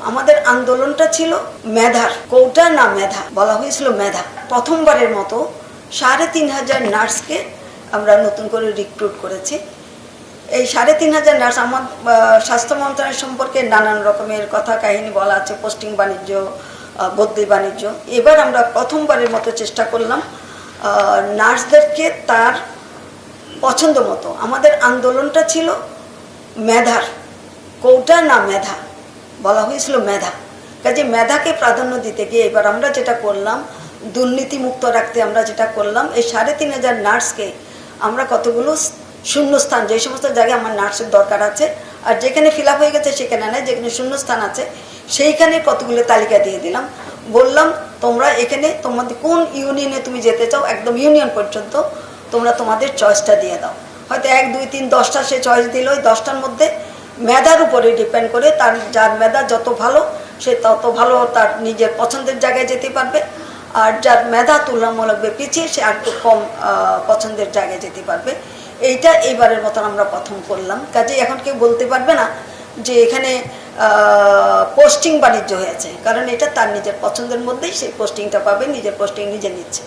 আমাদের আন্দোলনটা ছিল মেধার, কোটা না মেধা, বলা হয়েছিল মেধা। প্রথমবারের মতো ৩,৫০০ নার্সকে আমরা নতুন করে রিক্রুট করেছি। এই ৩,৫০০ নার্স আমার স্বাস্থ্য মন্ত্রণালয় সম্পর্কে নানান রকমের কথা কাহিনী বলা আছে, পোস্টিং বাণিজ্য, বদলি বাণিজ্য। এবার আমরা প্রথমবারের মতো চেষ্টা করলাম নার্সদেরকে তার পছন্দ মতো। আমাদের আন্দোলনটা ছিল মেধার, কোটা না মেধা, বলা হয়েছিল মেধা। কাজে মেধাকে প্রাধান্য দিতে গিয়ে এবার আমরা যেটা করলাম, দুর্নীতিমুক্ত রাখতে আমরা যেটা করলাম, এই ৩,৫০০ নার্সকে আমরা কতগুলো শূন্যস্থান, যে সমস্ত জায়গায় আমার নার্সের দরকার আছে আর যেখানে ফিল আপ হয়ে গেছে সেখানে নয়, যেখানে শূন্যস্থান আছে সেইখানে কতগুলো তালিকা দিয়ে দিলাম। বললাম তোমরা এখানে তোমাদের কোন ইউনিয়নে তুমি যেতে চাও, একদম ইউনিয়ন পর্যন্ত তোমরা তোমাদের চয়েসটা দিয়ে দাও। হয়তো ১, ২, ৩, ১০টা সে চয়েস দিল। ওই 10টার মধ্যে মেধার উপরে ডিপেন্ড করে, তার যার মেধা যত ভালো সে তত ভালো তার নিজের পছন্দের জায়গায় যেতে পারবে, আর যার মেধা তুলনামূলকভাবে পিছিয়ে সে আর একটু কম পছন্দের জায়গায় যেতে পারবে। এইটা এইবারের মতন আমরা প্রথম করলাম। কাজেই এখন কেউ বলতে পারবে না যে এখানে পোস্টিং বাণিজ্য হয়েছে, কারণ এটা তার নিজের পছন্দের মধ্যেই সেই পোস্টিংটা পাবে, নিজের পোস্টিং নিজে নিচ্ছে।